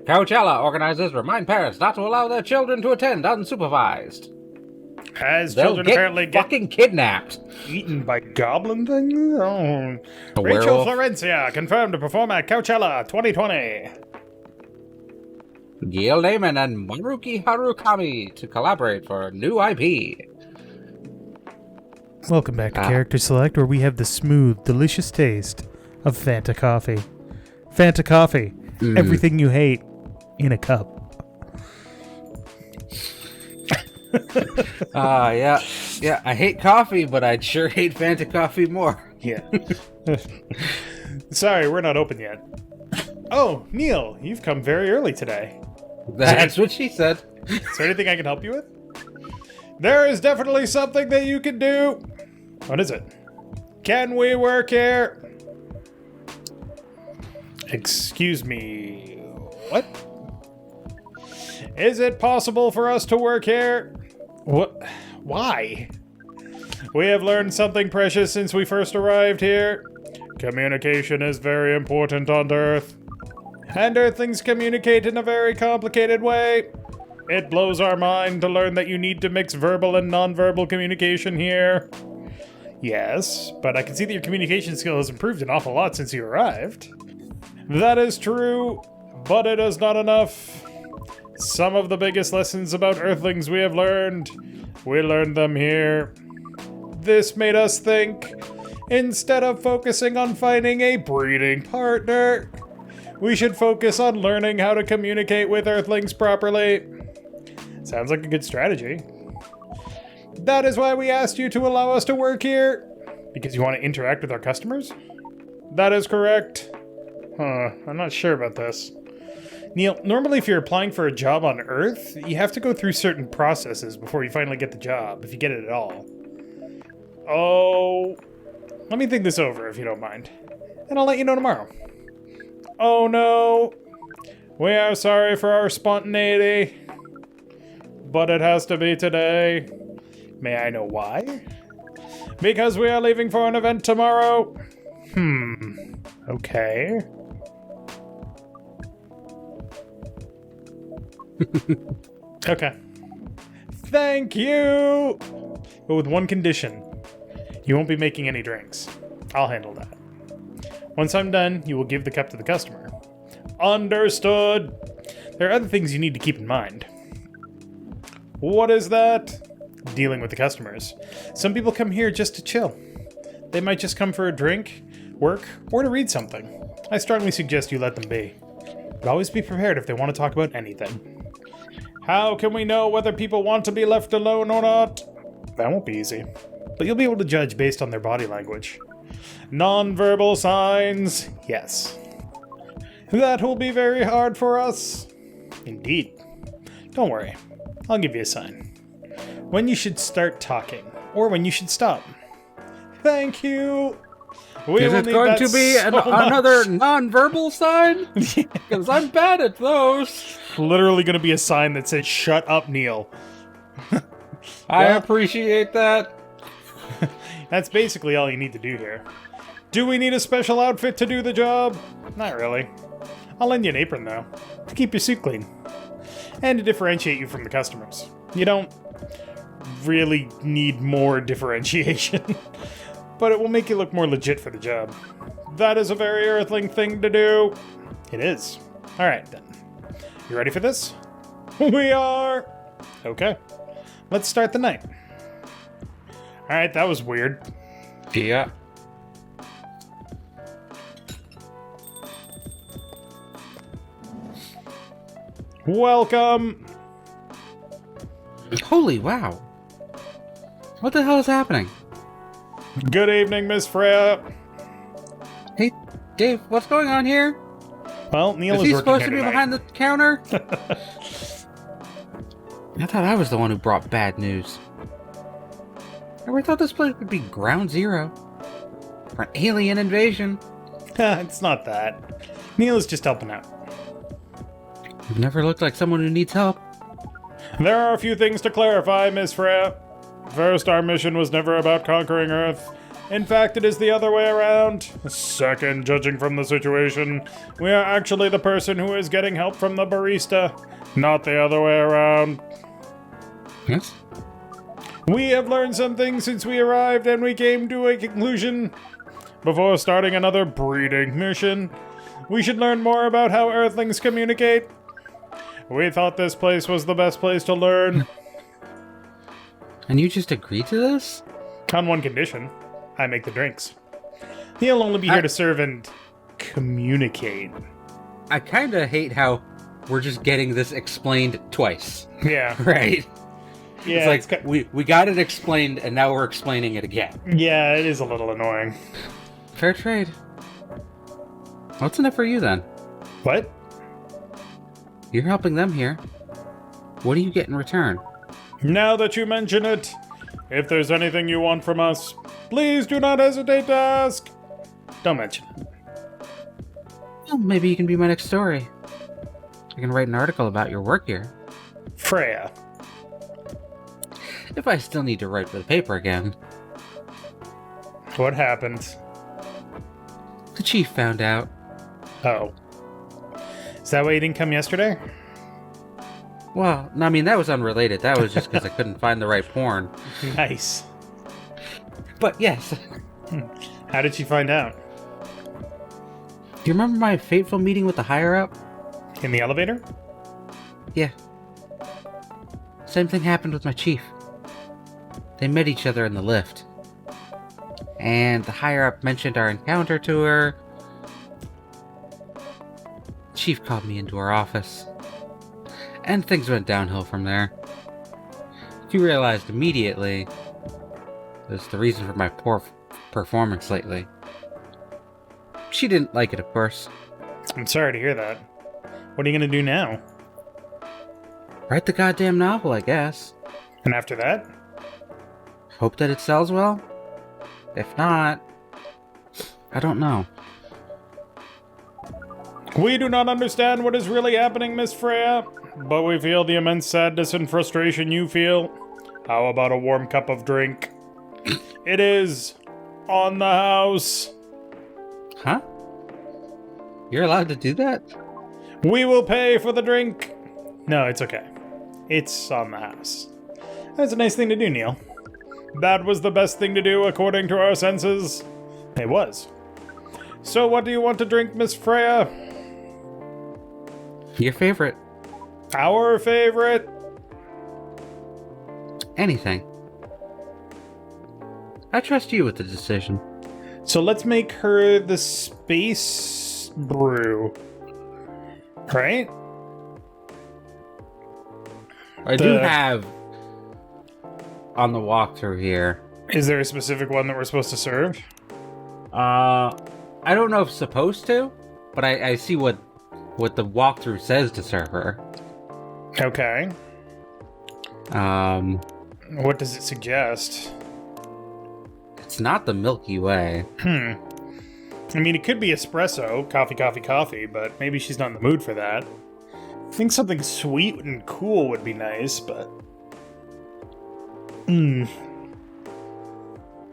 Coachella organizers remind parents not to allow their children to attend unsupervised. As They'll children apparently get fucking kidnapped. eaten by goblin things? Oh. A Rachel werewolf. Florencia confirmed to perform at Coachella 2020. Gil Naiman and Maruki Harukami to collaborate for a new IP. Welcome back to Character Select, where we have the smooth, delicious taste of Fanta coffee. Fanta coffee. Everything you hate in a cup. Yeah, I hate coffee, but I'd sure hate Fanta coffee more. Yeah. Sorry, we're not open yet. Oh, Neil, you've come very early today. That's what she said. Is there anything I can help you with? There is definitely something that you can do. What is it? Can we work here? Excuse me. What? Is it possible for us to work here? What? Why? We have learned something precious since we first arrived here. Communication is very important on Earth. And Earthlings communicate in a very complicated way. It blows our mind to learn that you need to mix verbal and nonverbal communication here. Yes, but I can see that your communication skill has improved an awful lot since you arrived. That is true, but it is not enough. Some of the biggest lessons about Earthlings we learned them here. This made us think, instead of focusing on finding a breeding partner, we should focus on learning how to communicate with Earthlings properly. Sounds like a good strategy. That is why we asked you to allow us to work here. Because you want to interact with our customers? That is correct. I'm not sure about this. Neil, normally if you're applying for a job on Earth, you have to go through certain processes before you finally get the job, if you get it at all. Oh, let me think this over if you don't mind. And I'll let you know tomorrow. Oh no. We are sorry for our spontaneity. But it has to be today. May I know why? Because we are leaving for an event tomorrow. Okay. Okay. Thank you! But with one condition. You won't be making any drinks. I'll handle that. Once I'm done, you will give the cup to the customer. Understood! There are other things you need to keep in mind. What is that? Dealing with the customers. Some people come here just to chill. They might just come for a drink, work, or to read something. I strongly suggest you let them be. But always be prepared if they want to talk about anything. How can we know whether people want to be left alone or not? That won't be easy. But you'll be able to judge based on their body language. Non-verbal signs, yes. That will be very hard for us. Indeed. Don't worry. I'll give you a sign. When you should start talking, or when you should stop. Thank you! Is it going to be another non-verbal sign? Because I'm bad at those. Literally going to be a sign that says, "Shut up, Neil." I appreciate that. That's basically all you need to do here. Do we need a special outfit to do the job? Not really. I'll lend you an apron, though, to keep your suit clean. And to differentiate you from the customers. You don't really need more differentiation. But it will make you look more legit for the job. That is a very Earthling thing to do. It is. Alright, then. You ready for this? We are! Okay. Let's start the night. Alright, that was weird. Yeah. Welcome! Holy wow. What the hell is happening? Good evening, Miss Freya. Hey, Dave, what's going on here? Well, Neil Is is he working supposed here to be tonight. behind the counter? I thought I was the one who brought bad news. I thought this place would be ground zero for an alien invasion. It's not that. Neil is just helping out. You've never looked like someone who needs help. There are a few things to clarify, Miss Freya. First, our mission was never about conquering Earth. In fact, it is the other way around. Second, judging from the situation, we are actually the person who is getting help from the barista, not the other way around. Yes? We have learned something since we arrived and we came to a conclusion. Before starting another breeding mission, we should learn more about how Earthlings communicate. We thought this place was the best place to learn. And you just agreed to this? On one condition. I make the drinks. He'll only be here to serve and communicate. I kind of hate how we're just getting this explained twice. Yeah. Right? Yeah. It's like, we got it explained, and now we're explaining it again. Yeah, it is a little annoying. Fair trade. What's in it for you, then? What? You're helping them here. What do you get in return? Now that you mention it, if there's anything you want from us, please do not hesitate to ask. Don't mention it. Well, maybe you can be my next story. I can write an article about your work here. Freya. If I still need to write for the paper again. What happened? The chief found out. Oh. Is that why you didn't come yesterday? Well, no, I mean, that was unrelated. That was just because I couldn't find the right porn. Nice. But yes. How did she find out? Do you remember my fateful meeting with the higher-up? In the elevator? Yeah. Same thing happened with my chief. They met each other in the lift. And the higher-up mentioned our encounter to her. Chief called me into her office. And things went downhill from there. She realized immediately it was the reason for my poor performance lately. She didn't like it, of course. I'm sorry to hear that. What are you going to do now? Write the goddamn novel, I guess. And after that? Hope that it sells well? If not, I don't know. We do not understand what is really happening, Miss Freya, but we feel the immense sadness and frustration you feel. How about a warm cup of drink? It is on the house. Huh? You're allowed to do that? We will pay for the drink. No, it's okay. It's on the house. That's a nice thing to do, Neil. That was the best thing to do according to our senses. It was. So what do you want to drink, Miss Freya? Your favorite. Our favorite? Anything. I trust you with the decision. So let's make her the space brew. Right? I do have on the walkthrough here. Is there a specific one that we're supposed to serve? I don't know if supposed to, but I see what the walkthrough says to serve her. Okay. What does it suggest? It's not the Milky Way. I mean, it could be espresso, coffee, but maybe she's not in the mood for that. I think something sweet and cool would be nice, but... If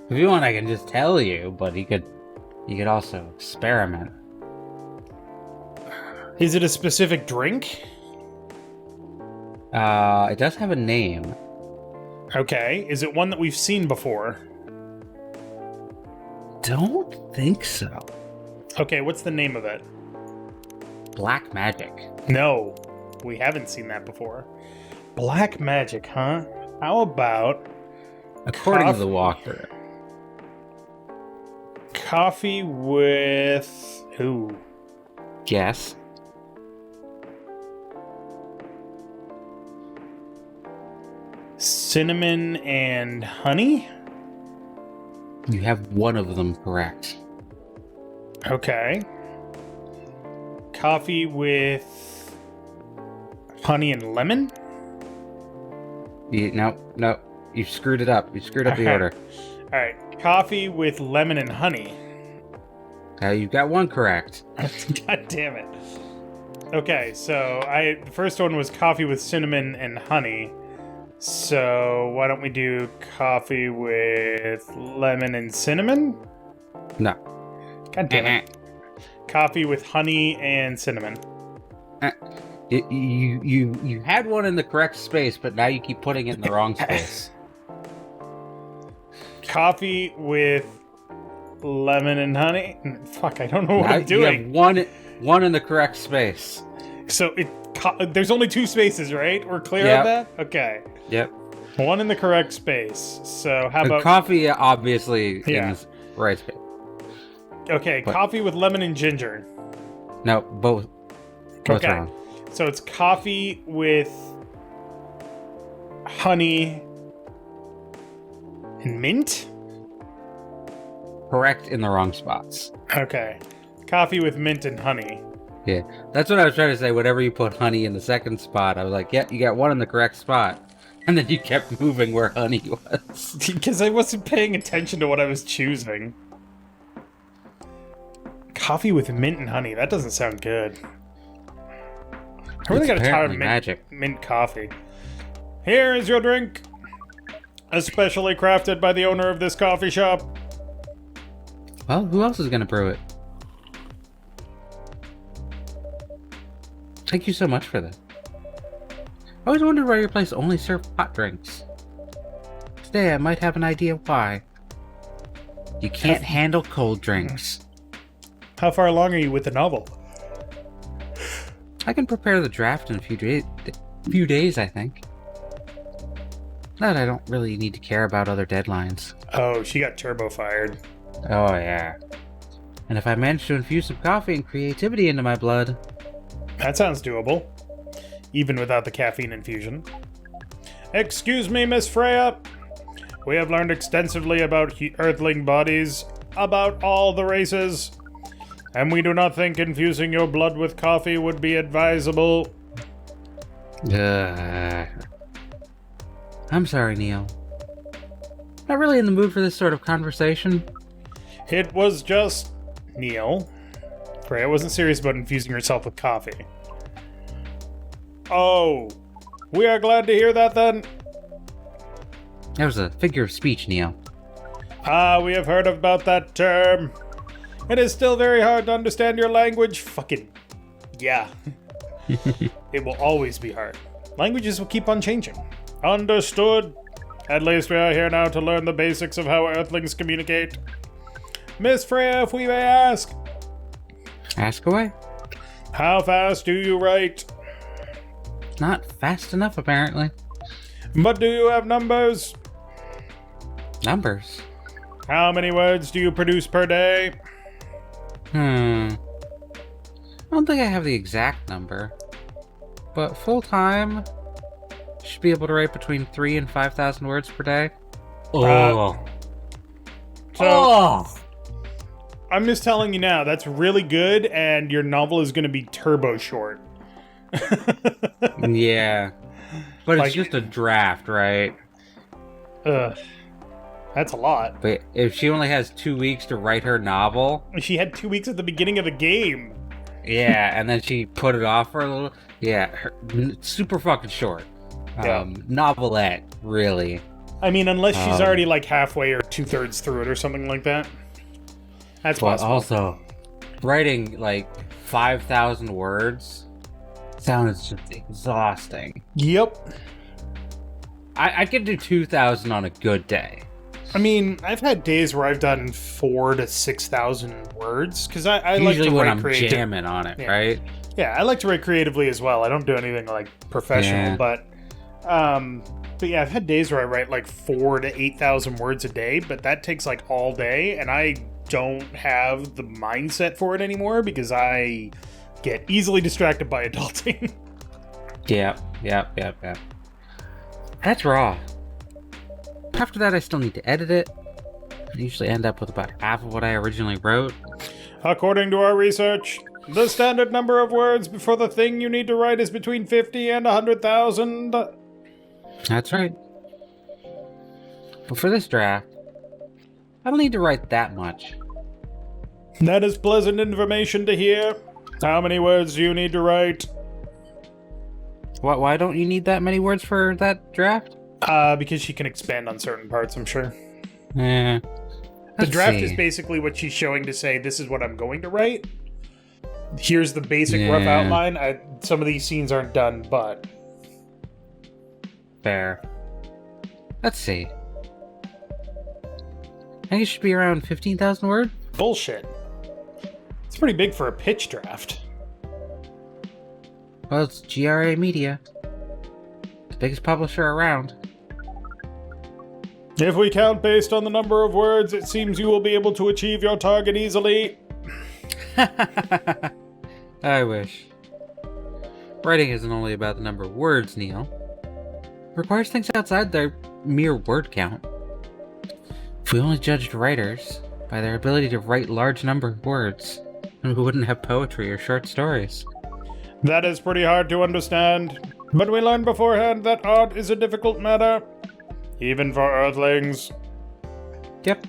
you want, I can just tell you, but you could also experiment. Is it a specific drink? It does have a name. Okay. Is it one that we've seen before? Don't think so. Okay, what's the name of it? Black magic. No, we haven't seen that before. Black magic, huh? How about... According to the walkthrough. Coffee with... Ooh. Yes. Cinnamon and honey? You have one of them correct. Okay. Coffee with honey and lemon? No. You screwed it up. You screwed up the order. Alright. Coffee with lemon and honey. You got one correct. God damn it. Okay, so the first one was coffee with cinnamon and honey. So why don't we do coffee with lemon and cinnamon? No. God damn it. Coffee with honey and cinnamon. You had one in the correct space, but now you keep putting it in the wrong space. Coffee with lemon and honey? Fuck, I don't know what I'm doing. You have one in the correct space. So there's only 2 spaces, right? We're clear on that? Okay. Yep. One in the correct space. So how about... Coffee, obviously, in the right space. Okay, coffee with lemon and ginger. No, both Okay. wrong. So it's coffee with honey and mint? Correct in the wrong spots. Okay. Coffee with mint and honey. Yeah, that's what I was trying to say. Whenever you put honey in the second spot, I was like, yeah, you got one in the correct spot. And then you kept moving where honey was. Because I wasn't paying attention to what I was choosing. Coffee with mint and honey. That doesn't sound good. I really got a tired of mint coffee. Here is your drink. Especially crafted by the owner of this coffee shop. Well, who else is going to brew it? Thank you so much for that. I always wondered why your place only served hot drinks. Today I might have an idea why. You can't handle cold drinks. How far along are you with the novel? I can prepare the draft in a few days, I think. That I don't really need to care about other deadlines. Oh, she got turbo fired. Oh, yeah. And if I manage to infuse some coffee and creativity into my blood... That sounds doable. Even without the caffeine infusion. Excuse me, Miss Freya. We have learned extensively about Earthling bodies, about all the races, and we do not think infusing your blood with coffee would be advisable. I'm sorry, Neil. Not really in the mood for this sort of conversation. It was just... Neil. Freya wasn't serious about infusing herself with coffee. Oh. We are glad to hear that, then. That was a figure of speech, Neil. Ah, we have heard about that term. It is still very hard to understand your language. Fucking... yeah. It will always be hard. Languages will keep on changing. Understood. At least we are here now to learn the basics of how Earthlings communicate. Miss Freya, if we may ask. Ask away. How fast do you write? Not fast enough, apparently. But do you have numbers? Numbers? How many words do you produce per day? I don't think I have the exact number. But full-time, should be able to write between 3,000 and 5,000 words per day. I'm just telling you now, that's really good, and your novel is going to be turbo short. Yeah. But it's just a draft, right? That's a lot. But if she only has 2 weeks to write her novel... She had 2 weeks at the beginning of the game. Yeah, and then she put it off for a little... Yeah, super fucking short. Yeah. Novelette, really. I mean, unless she's already like halfway or 2/3 through it or something like that. That's but possible. Also, writing like 5,000 words sounds just exhausting. Yep. I could do 2,000 on a good day. I mean, I've had days where I've done 4,000 to 6,000 words because I like to when write I'm jamming on it, right? Yeah, I like to write creatively as well. I don't do anything like professional, but yeah, I've had days where I write like 4,000 to 8,000 words a day, but that takes like all day, and I don't have the mindset for it anymore because I get easily distracted by adulting. Yep. That's raw. After that, I still need to edit it. I usually end up with about half of what I originally wrote. According to our research, the standard number of words before the thing you need to write is between 50 and 100,000. That's right. But for this draft, I don't need to write that much. That is pleasant information to hear. How many words do you need to write? Why don't you need that many words for that draft? Because she can expand on certain parts, I'm sure. Yeah. The draft is basically what she's showing to say, this is what I'm going to write. Here's the basic rough outline. Some of these scenes aren't done, but... Fair. Let's see. I think it should be around 15,000 words. Bullshit. It's pretty big for a pitch draft. Well, it's GRA Media. The biggest publisher around. If we count based on the number of words, it seems you will be able to achieve your target easily. I wish. Writing isn't only about the number of words, Neil. It requires things outside their mere word count. If we only judged writers by their ability to write large number of words, then we wouldn't have poetry or short stories. That is pretty hard to understand, but we learned beforehand that art is a difficult matter, even for Earthlings. Yep.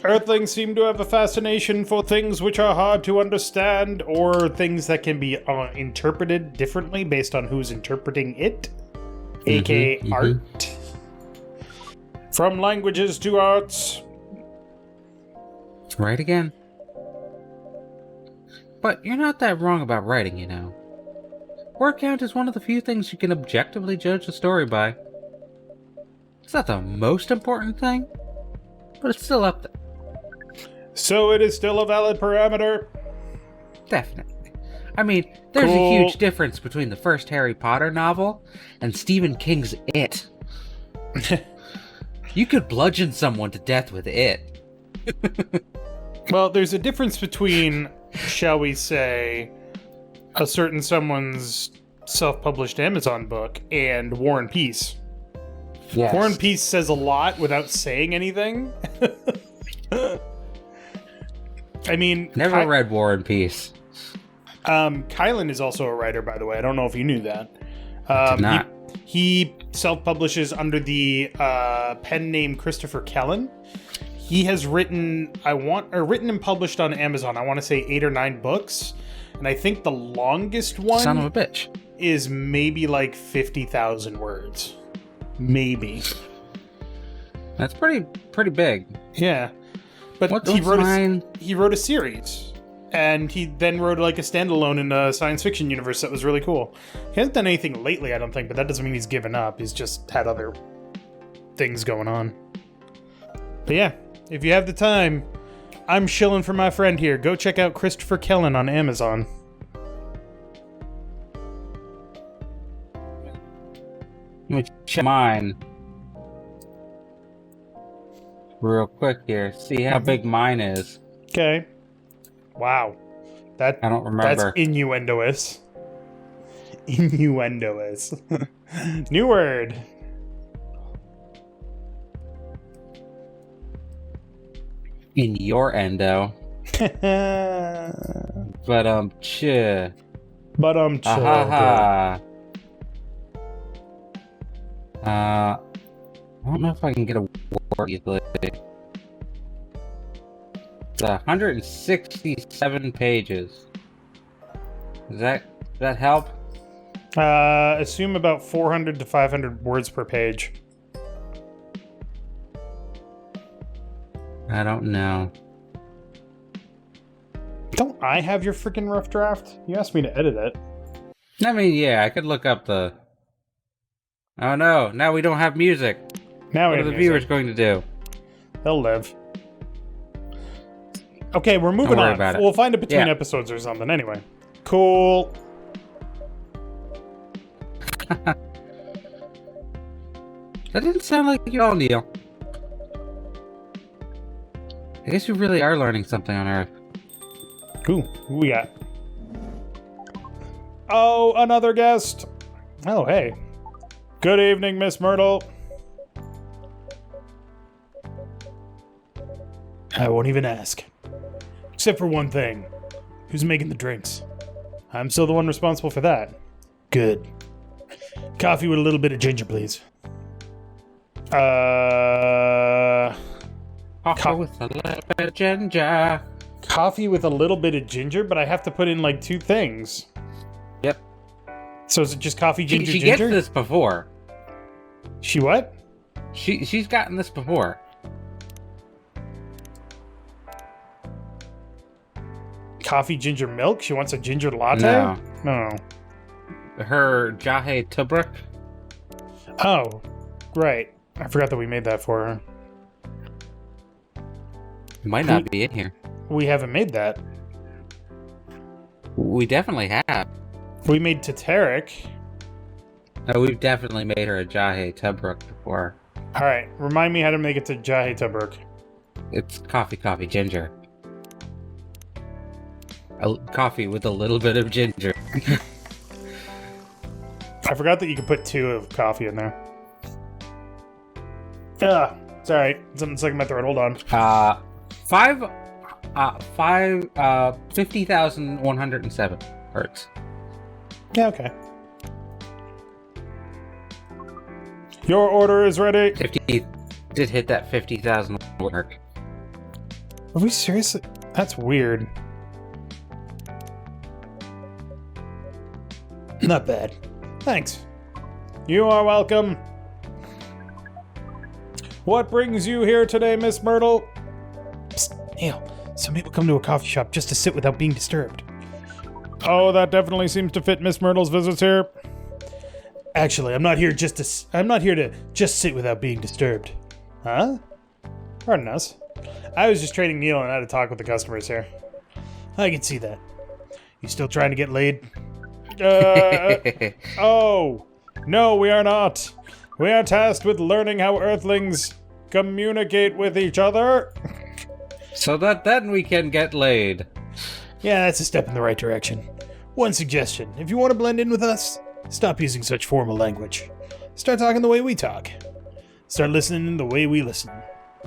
Earthlings seem to have a fascination for things which are hard to understand, or things that can be interpreted differently based on who's interpreting it, aka art. From languages to arts. Right again. But you're not that wrong about writing, you know. Word count is one of the few things you can objectively judge a story by. It's not the most important thing, but it's still up there. So it is still a valid parameter? Definitely. I mean, there's a huge difference between the first Harry Potter novel and Stephen King's It. You could bludgeon someone to death with It. Well, there's a difference between, shall we say, a certain someone's self-published Amazon book and War and Peace. Yes. War and Peace says a lot without saying anything. I mean... Never read War and Peace. Kylan is also a writer, by the way. I don't know if you knew that. Did not. He self-publishes under the pen name Christopher Kellen. He has written and published on Amazon, I want to say 8 or 9 books. And I think the longest one Son of a bitch. is maybe like 50,000 words. Maybe. That's pretty big. Yeah. But What's he mine? wrote a series. And he then wrote like a standalone in a science fiction universe that was really cool. He hasn't done anything lately, I don't think, but that doesn't mean he's given up. He's just had other things going on. But yeah, if you have the time, I'm shilling for my friend here. Go check out Christopher Kellen on Amazon. Let me check mine real quick here. See how big mine is. Okay. Wow. I don't remember. That's innuendoous. Innuendoous. New word. In your endo. But chill. But ha. I don't know if I can get a word easily. It's 167 pages. Does that help? Assume about 400 to 500 words per page. I don't know. Don't I have your freaking rough draft? You asked me to edit it. I mean, yeah, I could look up the... Oh no, now we don't have music. Now What we are the have viewers music. going to do? They'll live. Okay, we're moving Don't worry on. about it. We'll find it between Yeah. episodes or something anyway. Cool. That didn't sound like you all, Neil. I guess you really are learning something on Earth. Cool. Who we got? Oh, another guest. Oh, hey. Good evening, Miss Myrtle. I won't even ask. Except for one thing. Who's making the drinks? I'm still the one responsible for that. Good. Coffee with a little bit of ginger, please. Coffee with a little bit of ginger. Coffee with a little bit of ginger, but I have to put in like 2 things. Yep. So is it just coffee, ginger, She ginger? gets this before. She what? She's gotten this before. Coffee ginger milk? She wants a ginger latte? No. No. Her Jahe Tubruk. Oh, right. I forgot that we made that for her. It might not be in here. We haven't made that. We definitely have. We made Tateric. No, we've definitely made her a Jahe Tubruk before. Alright, remind me how to make it to Jahe Tabruk. It's coffee, ginger. Coffee with a little bit of ginger. I forgot that you could put 2 of coffee in there. Ah, it's alright. Something's stuck in my throat. Hold on. 50,107 hertz. Yeah, okay. Your order is ready. 50 did hit that 50,000 mark. Are we seriously? That's weird. Not bad. Thanks. You are welcome. What brings you here today, Miss Myrtle? Psst, Neil. Some people come to a coffee shop just to sit without being disturbed. Oh, that definitely seems to fit Miss Myrtle's visits here. Actually, I'm not here to just sit without being disturbed. Huh? Pardon us. I was just training Neil on how to talk with the customers here. I can see that. You still trying to get laid? Oh, no, we are not. We are tasked with learning how Earthlings communicate with each other. So that then we can get laid. Yeah, that's a step in the right direction. One suggestion. If you want to blend in with us, stop using such formal language. Start talking the way we talk. Start listening the way we listen.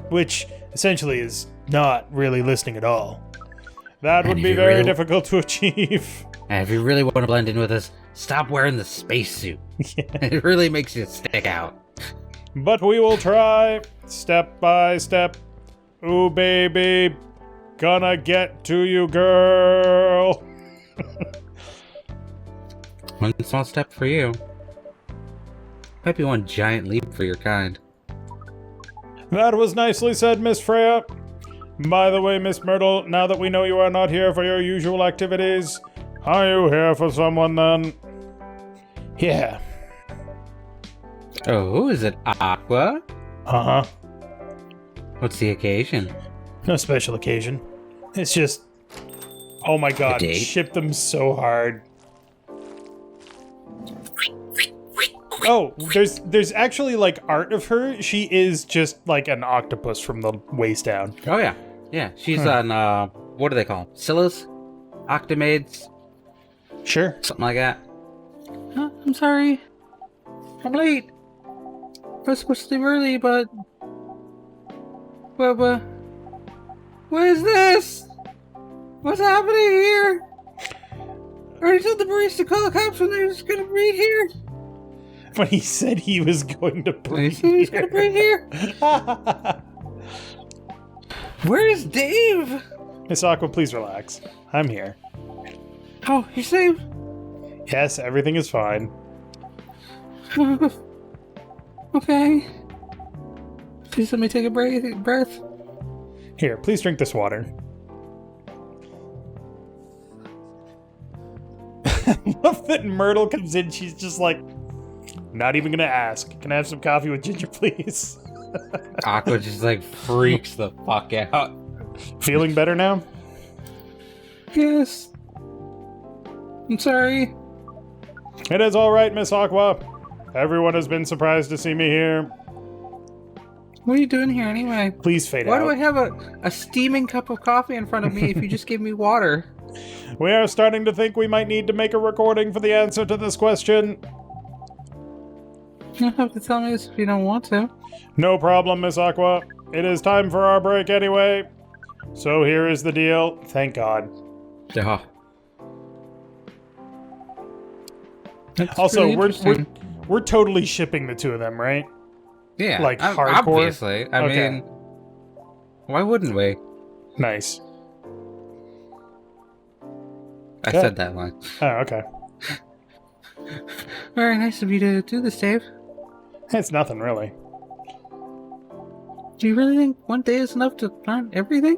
Which, essentially, is not really listening at all. That would be very difficult to achieve. And if you really want to blend in with us, stop wearing the spacesuit. Yeah. It really makes you stick out. But we will try, step by step. Ooh, baby. Gonna get to you, girl. One small step for you. Might be one giant leap for your kind. That was nicely said, Miss Freya. By the way, Miss Myrtle, now that we know you are not here for your usual activities, are you here for someone then? Yeah. Oh, is it Aqua? Uh-huh. What's the occasion? No special occasion. It's just... Oh my god, date? ship them so hard. Oh, there's actually, like, art of her. She is just, like, an octopus from the waist down. Oh, yeah. Yeah, she's on, what do they call them? Scyllas? Octomaids? Sure. Something like that. I'm sorry. I'm late. I was supposed to leave early, but... What is this? What's happening here? I already told the barista to call the cops when they was gonna be here. When he said he was going to bring here. Where's Dave? Miss Aqua, please relax. I'm here. Oh, you're safe? Yes, everything is fine. Okay. Please let me take a breath. Here, please drink this water. I love that Myrtle comes in, she's just like, not even gonna ask. Can I have some coffee with ginger, please? Aqua just like freaks the fuck out. Feeling better now? Yes. I'm sorry. It is alright, Miss Aqua. Everyone has been surprised to see me here. What are you doing here anyway? Please fade out. Why do I have a steaming cup of coffee in front of me if you just gave me water? We are starting to think we might need to make a recording for the answer to this question. You don't have to tell me this if you don't want to. No problem, Miss Aqua. It is time for our break anyway. So here is the deal. Thank God. Yeah. Also, really we're totally shipping the two of them, right? Yeah, like hardcore. Obviously, I mean, why wouldn't we? Nice. I said that line. Oh, okay. Very nice of you to do this, Dave. It's nothing, really. Do you really think one day is enough to learn everything?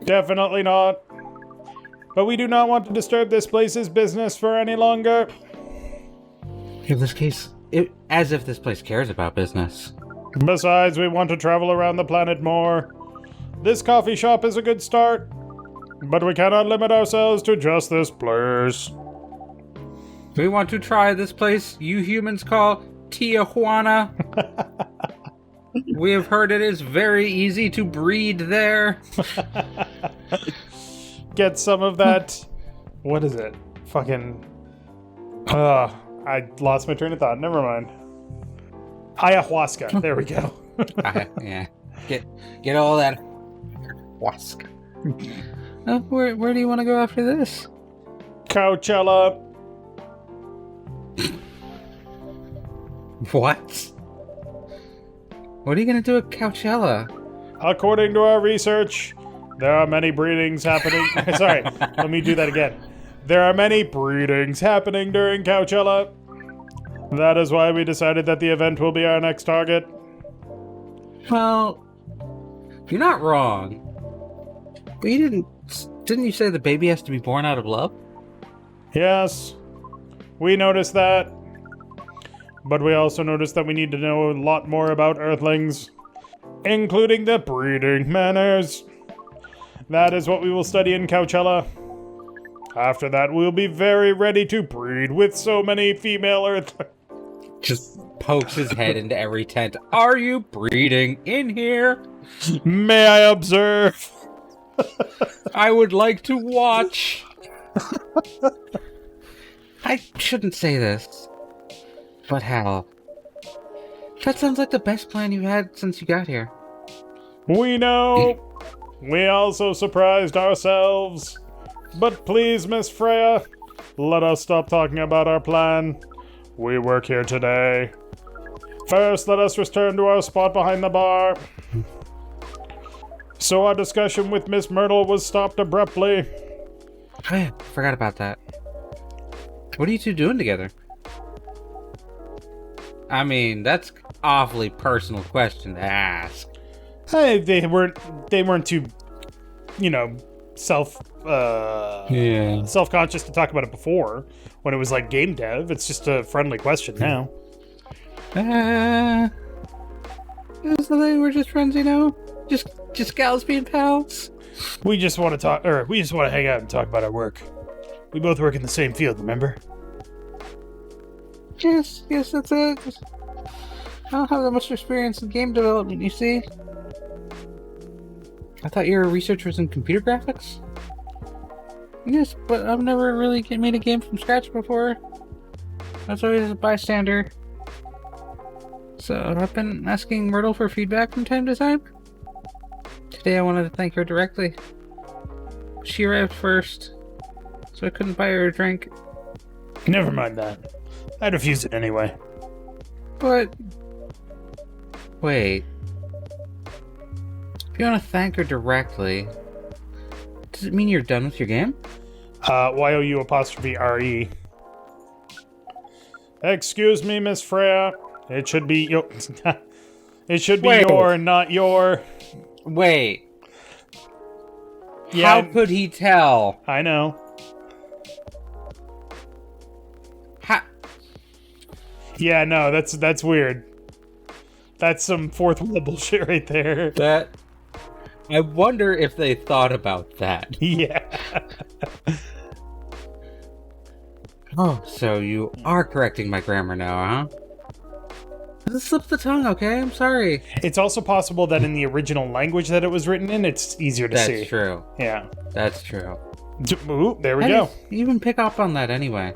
Definitely not. But we do not want to disturb this place's business for any longer. In this case, as if this place cares about business. Besides, we want to travel around the planet more. This coffee shop is a good start, but we cannot limit ourselves to just this place. We want to try this place you humans call Tijuana. We have heard it is very easy to breed there. Get some of that. What is it? Fucking. I lost my train of thought. Never mind. Ayahuasca. There we go. Yeah. Get all that ayahuasca. Where do you want to go after this? Coachella. What? What are you gonna do at Coachella? According to our research, there are many breedings happening. Sorry, let me do that again. There are many breedings happening during Coachella. That is why we decided that the event will be our next target. Well, you're not wrong. But you didn't you say the baby has to be born out of love? Yes, we noticed that. But we also noticed that we need to know a lot more about Earthlings, including the breeding manners. That is what we will study in Coachella. After that, we'll be very ready to breed with so many female Earthlings. Just pokes his head into every tent. Are you breeding in here? May I observe? I would like to watch. I shouldn't say this, but Hal, that sounds like the best plan you've had since you got here. We know. We also surprised ourselves. But please, Miss Freya, let us stop talking about our plan. We work here today. First, let us return to our spot behind the bar. So our discussion with Miss Myrtle was stopped abruptly. Oh yeah, forgot about that. What are you two doing together? I mean, that's awfully personal question to ask. Hey, they weren't too, self-conscious to talk about it before when it was like game dev. It's just a friendly question now. So they were just friends, just gals being pals. We just want to talk, or we just want to hang out and talk about our work. We both work in the same field, remember? Yes, that's it. I don't have that much experience in game development, you see. I thought your research was in computer graphics? Yes, but I've never really made a game from scratch before. I was always a bystander. So I've been asking Myrtle for feedback from time to time. Today I wanted to thank her directly. She arrived first, so I couldn't buy her a drink. Never mind that. I'd refuse it anyway. But... wait. If you want to thank her directly, does it mean you're done with your game? YOU_RE. Excuse me, Miss Freya. It should be your... it should be Wait. your, not your... Wait. Yeah, How could he tell? I know. Yeah, no, that's weird. That's some fourth wall bullshit right there. That... I wonder if they thought about that. Yeah. Oh, so you are correcting my grammar now, huh? This slipped the tongue, okay? I'm sorry. It's also possible that in the original language that it was written in, it's easier to see. That's true. Yeah. That's true. Ooh, there we How go. did you even pick up on that anyway?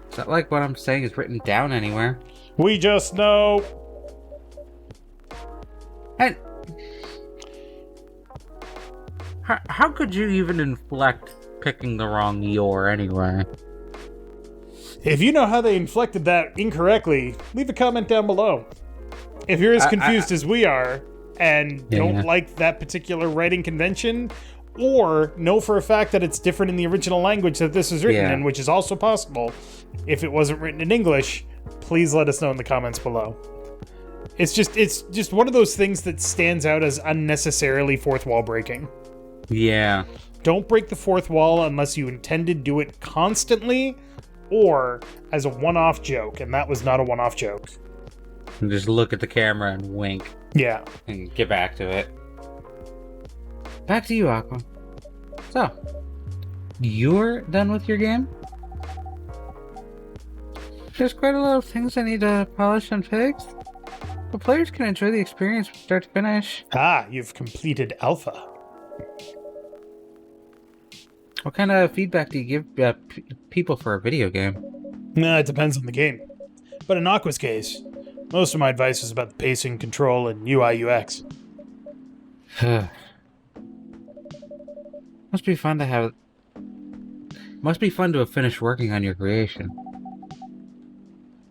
It's not like what I'm saying is written down anywhere. We just know. And how could you even inflect picking the wrong your anyway? If you know how they inflected that incorrectly, leave a comment down below. If you're as confused as we are and don't like that particular writing convention, or know for a fact that it's different in the original language that this is written in, which is also possible if it wasn't written in English, please let us know in the comments below. It's just one of those things that stands out as unnecessarily fourth wall breaking. Yeah. Don't break the fourth wall unless you intend to do it constantly or as a one-off joke, and that was not a one-off joke. And just look at the camera and wink. Yeah. And get back to it. Back to you, Aqua. So, you're done with your game? There's quite a lot of things I need to polish and fix, but players can enjoy the experience from start to finish. Ah, you've completed alpha. What kind of feedback do you give people for a video game? Nah, it depends on the game. But in Aqua's case, most of my advice is about the pacing, control, and UI UX. Must be fun to have finished working on your creation.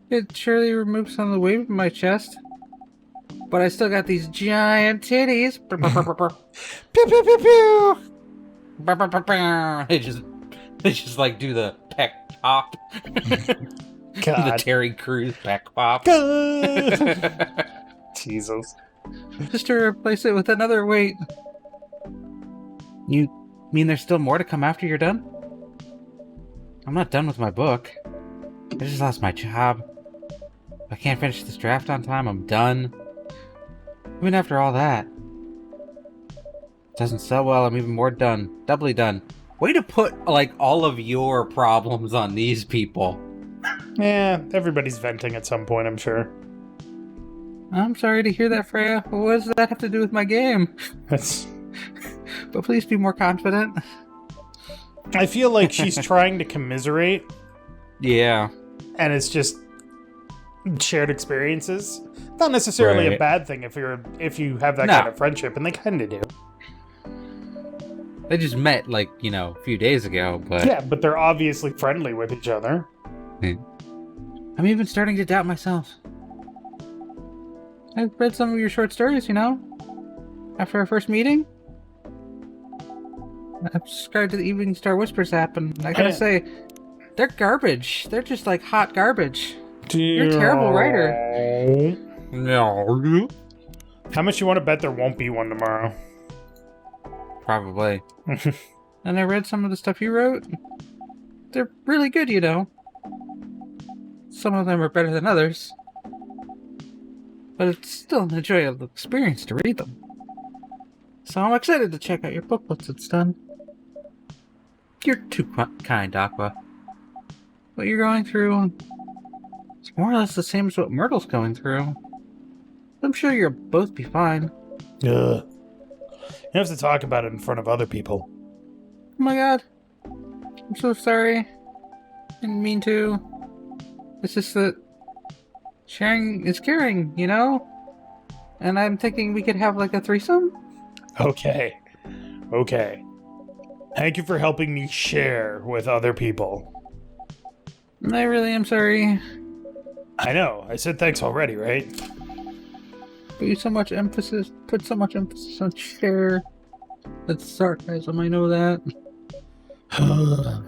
It surely removed some of the weight from my chest, but I still got these giant titties. Pew pew pew pew! They just like do the peck pop. The God. Terry Crews peck pop. Jesus. Just to replace it with another weight. You mean there's still more to come after you're done? I'm not done with my book. I just lost my job. If I can't finish this draft on time, I'm done. Even after all that. Doesn't sell well, I'm even more done. Doubly done. Way to put, like, all of your problems on these people. Yeah, everybody's venting at some point, I'm sure. I'm sorry to hear that, Freya. What does that have to do with my game? That's... But please be more confident. I feel like she's trying to commiserate, Yeah. and it's just shared experiences. Not necessarily a Right. bad thing if you have that No. kind of friendship, and they kind of do. They just met, like, a few days ago, but... Yeah, but they're obviously friendly with each other. I'm even starting to doubt myself. I've read some of your short stories, after our first meeting. I've subscribed to the Evening Star Whispers app, and I gotta say, they're garbage. They're just like hot garbage. You're a terrible writer. No. How much you want to bet there won't be one tomorrow? Probably. And I read some of the stuff you wrote. They're really good, Some of them are better than others. But it's still an enjoyable experience to read them. So I'm excited to check out your book once it's done. You're too kind, Aqua. What you're going through is more or less the same as what Myrtle's going through. I'm sure you'll both be fine. You have to talk about it in front of other people. Oh my god. I'm so sorry. Didn't mean to. It's just that sharing is caring, And I'm thinking we could have like a threesome? Okay. Thank you for helping me share with other people. I really am sorry. I know. I said thanks already, right? But you put so much emphasis on share. That's sarcasm, I know that.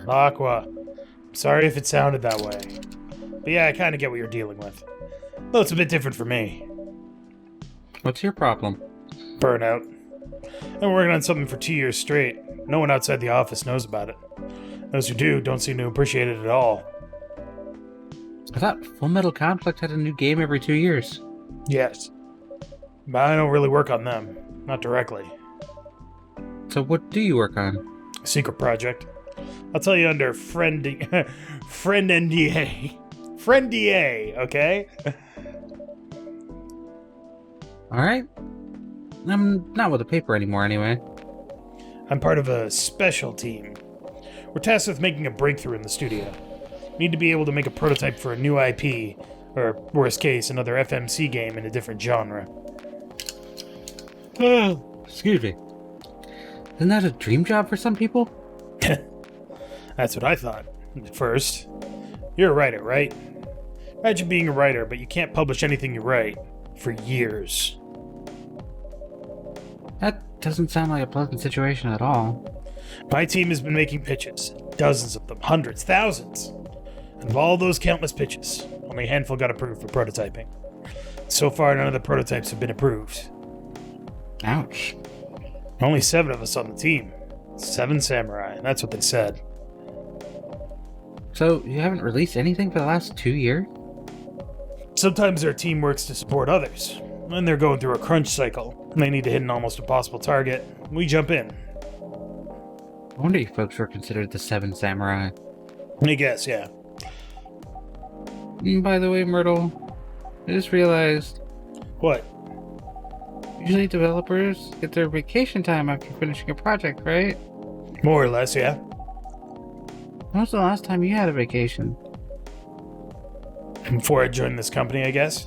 Aqua. Sorry if it sounded that way. But yeah, I kind of get what you're dealing with. Though it's a bit different for me. What's your problem? Burnout. I've been working on something for 2 years straight. No one outside the office knows about it. Those who do don't seem to appreciate it at all. I thought Full Metal Conflict had a new game every 2 years. Yes. But I don't really work on them. Not directly. So what do you work on? Secret project. I'll tell you under friend NDA. Friend DA, okay? Alright. I'm not with the paper anymore anyway. I'm part of a special team. We're tasked with making a breakthrough in the studio. We need to be able to make a prototype for a new IP, or worst case, another FMC game in a different genre. Excuse me. Isn't that a dream job for some people? That's what I thought. At first. You're a writer, right? Imagine being a writer, but you can't publish anything you write for years. That doesn't sound like a pleasant situation at all. My team has been making pitches. Dozens of them. Hundreds. Thousands. And of all those countless pitches, Only a handful got approved for prototyping. So far, none of the prototypes have been approved. Ouch. Only 7 of us on the team. 7 samurai, that's what they said. So, you haven't released anything for the last 2 years? Sometimes our team works to support others. When they're going through a crunch cycle, they need to hit an almost impossible target. We jump in. I wonder you folks were considered the 7 samurai. I guess, yeah. By the way, Myrtle, I just realized What? usually developers get their vacation time after finishing a project, right? More or less, yeah. When was the last time you had a vacation? Before I joined this company, I guess.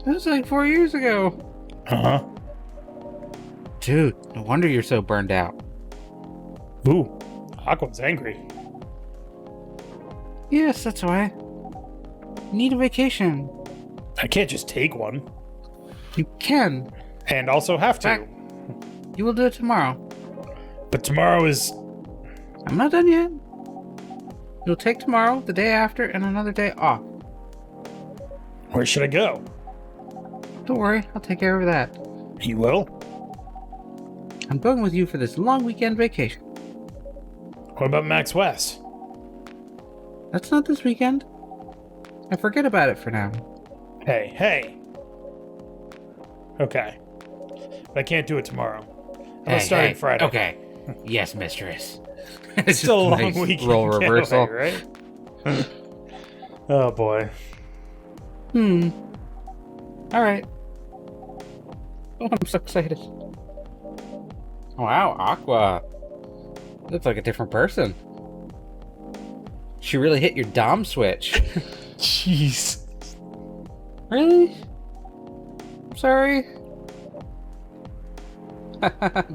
That was like 4 years ago. Uh-huh. Dude, no wonder you're so burned out. Ooh, Aqua's angry. Yes, that's why. Need a vacation. I can't just take one. You can. And also have to. Back. You will do it tomorrow. But tomorrow is... I'm not done yet. You'll take tomorrow, the day after, and another day off. Where should I go? Don't worry, I'll take care of that. You will? I'm going with you for this long weekend vacation. What about Max West? That's not this weekend. I forget about it for now. Hey. Okay. But I can't do it tomorrow. I'm starting Friday. Okay. Yes, mistress. It's still a long nice weekend. Role reversal. Right? Oh, boy. Alright. Oh, I'm so excited. Wow, Aqua. Looks like a different person. She really hit your dom switch. Jeez. Really? I'm sorry.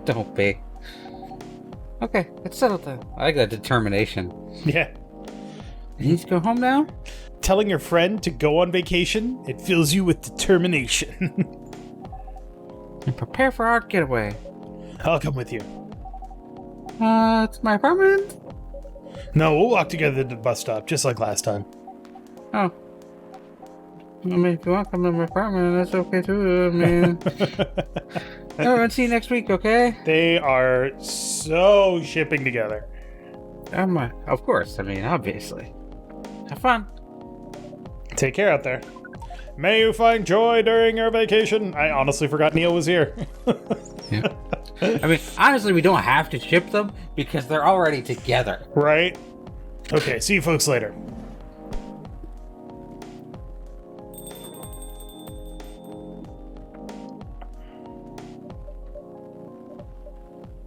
Don't be. Okay, it's settled then. I like that determination. Yeah. You need to go home now? Telling your friend to go on vacation, it fills you with determination. And prepare for our getaway. I'll come with you. It's my apartment? No, we'll walk together to the bus stop, just like last time. Oh. I mean, if you want to come to my apartment, that's okay too. I mean, I'll see you next week, okay? They are so shipping together. Of course. I mean, obviously. Have fun. Take care out there. May you find joy during your vacation. I honestly forgot Neil was here. Yeah. I mean, honestly, we don't have to ship them because they're already together. Right? Okay, see you folks later.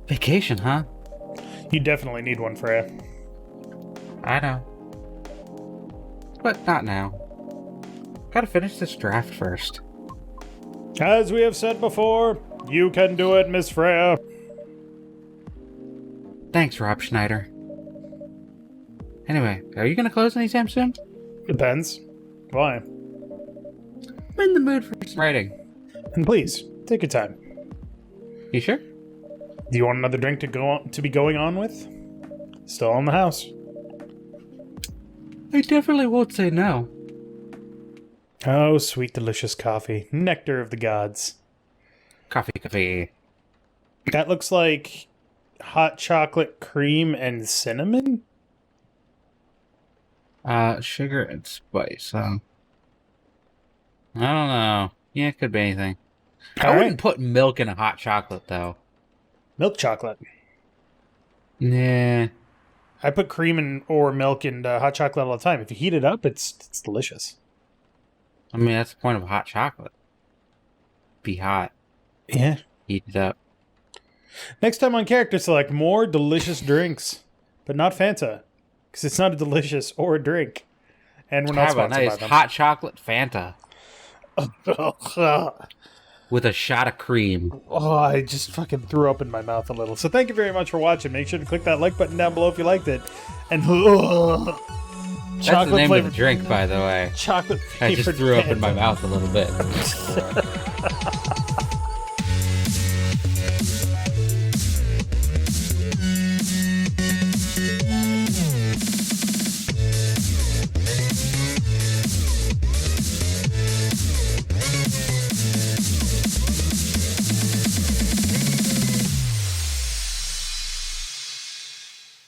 Vacation, huh? You definitely need one, Freya. I know. But not now. Gotta finish this draft first. As we have said before, you can do it, Miss Freya. Thanks, Rob Schneider. Anyway, are you gonna close anytime soon? Depends. Why? I'm in the mood for some writing. And please, take your time. You sure? Do you want another drink to be going on with? Still in the house. I definitely won't say no. Oh, sweet, delicious coffee. Nectar of the gods. Coffee. That looks like hot chocolate cream and cinnamon? Sugar and spice, I don't know. Yeah, it could be anything. I wouldn't put milk in a hot chocolate, though. Milk chocolate. Nah. I put cream or milk in hot chocolate all the time. If you heat it up, it's delicious. I mean, that's the point of hot chocolate. Be hot. Yeah. Heat it up. Next time on Character Select, more delicious drinks. But not Fanta. Because it's not a delicious or a drink. And we're not Have a sponsored by nice them. hot chocolate Fanta. With a shot of cream. Oh, I just fucking threw up in my mouth a little. So thank you very much for watching. Make sure to click that like button down below if you liked it. And That's the name of the drink, by the way. Chocolate I just threw up in my mouth a little bit.